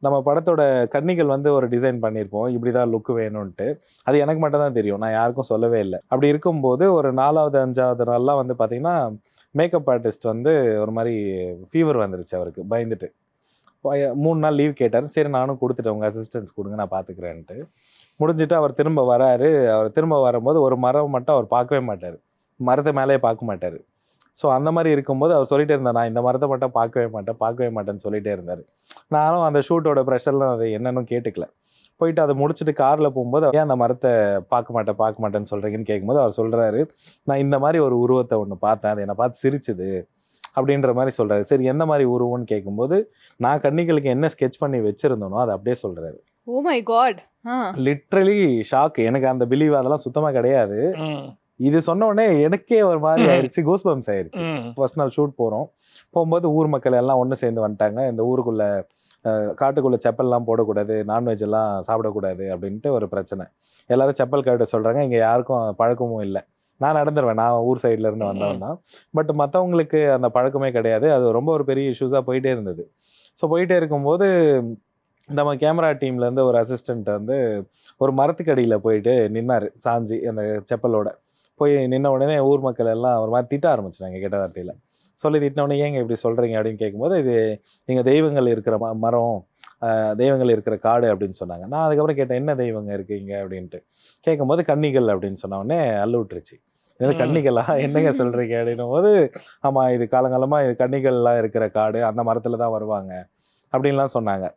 நம்ம படத்தோட கன்னிகள் வந்து ஒரு டிசைன் பண்ணியிருப்போம். இப்படிதான் லுக் வேணுன்ட்டு. அது எனக்கு மட்டும் தான் தெரியும். நான் யாருக்கும் சொல்லவே இல்ல. அப்படி இருக்கும்போது ஒரு 4வது, 5வது நாள்லாம் வந்து பார்த்தீங்கன்னா, மேக்கப் ஆர்டிஸ்ட் வந்து ஒரு மாரி ஃபீவர் வந்துருச்சு அவருக்கு பயந்துட்டு. 3 நாள் லீவ் கேட்டாரு. சரி நானும் குடுத்துட்டேன். உங்க அசிஸ்டன்ஸ் குடுங்க நான் பார்த்துக்கிறேன்ட்டு. முடிஞ்சுட்டு அவர் திரும்ப வராரு. அவர் திரும்ப வரும்போது ஒரு மரம் மட்டும் அவர் பார்க்கவே மாட்டாரு. மரத்து மேலயே பார்க்க மாட்டாரு. ஸோ அந்த மாரி இருக்கும்போது அவர் சொல்லிட்டே இருந்தார். நான் இந்த மரத்த மட்டும் பார்க்கவே மாட்டேன், பார்க்கவே மாட்டேன்னு சொல்லிட்டே இருந்தாரு. நானும் அந்த ஷூட்டோட ப்ரெஷர்ல அது என்னன்னு கேட்டுக்கல. போயிட்டு அத முடிச்சுட்டு கார்ல போம்போது, "ஏன் அந்த மரத்த பார்க்க மாட்டேன், பார்க்க மாட்டேன்னு சொல்றீங்கன்னு?" கேட்கும்போது அவர் சொல்றாரு, "நான் இந்த மாரி ஒரு உருவத்த ஒண்ணு பார்த்தேன். அது என்ன பார்த்து சிரிச்சுது." அப்படின்ற மாரி சொல்றாரு. சரி எந்த மாரி உருவம்ன்னு கேட்கும்போது, நான் கன்னிகளுக்கு என்ன ஸ்கெட்ச் பண்ணி வச்சிருந்தேனோ, அத அப்படியே சொல்றாரு. Oh my god! Ah. Literally shock. எனக்கு அந்த பிலீவ் அதெல்லாம் சுத்தமா கிடையாது. ம். இது சொன்ன உடனே எனக்கே ஒரு மாரி ஆயிருச்சு. கூஸ் பம்ப்ஸ் ஆயிருச்சு. ம். ஃபர்ஸ்ட் நாள் ஷூட் போறோம். போம்போது ஊர் மக்கள் எல்லாம் ஒண்ணு சேர்ந்து வந்துட்டாங்க. இந்த ஊருக்குள்ள காட்டுக்குள்ள செப்பல்லாம் போடக்கூடாது, நான்வெஜ் எல்லாம் சாப்பிடக்கூடாது அப்படின்ட்டு ஒரு பிரச்சனை. எல்லாரும் செப்பல் கழட்ட சொல்றாங்க. இங்க யாருக்கும் பழக்கமும் இல்ல. நான் நடந்துருவேன். நான் ஊர் சைடுல இருந்து வந்தவன் தான். பட் மத்தவங்களுக்கு அந்த பழக்கமே கிடையாது. அது ரொம்ப ஒரு பெரிய இஷ்யூஸா போயிட்டே இருந்தது. ஸோ போயிட்டே இருக்கும்போது, நம்ம கேமரா டீம்ல இருந்து ஒரு அசிஸ்டன்ட் வந்து ஒரு மரத்துக்கு அடியில போயிட்டு நின்னாரு. சாஞ்சு அந்த செப்பலோட. போய் நின்ன உடனே ஊர் மக்கள் எல்லாம் ஒரு மாரி திட்ட ஆரம்பிச்சுட்டாங்க கெட்ட வார்த்தையில. சொல்லி திட்டின உடனே, "ஏங்க இப்படி சொல்றீங்க?" அப்படின்னு கேட்கும்போது, "இது இங்க தெய்வங்கள் இருக்கிற மரம், தெய்வங்கள் இருக்கிற காடு" அப்படின்னு சொன்னாங்க. நான் அதுக்கப்புறம் கேட்டேன், "என்ன தெய்வங்க இருக்கு இங்க?" அப்படின்ட்டு. கேட்கும்போது, "கன்னிகள்" அப்படின்னு சொன்ன உடனே அல்லு விட்டுருச்சு. "என்னது ம். கன்னிகளா? என்னங்க சொல்றீங்க?" அப்படின்னும்போது, "ஆமா இது காலங்காலமா இது கன்னிகள்லாம் இருக்கிற காடு. அந்த மரத்துல தான் வருவாங்க." அப்படின்லாம் சொன்னாங்க.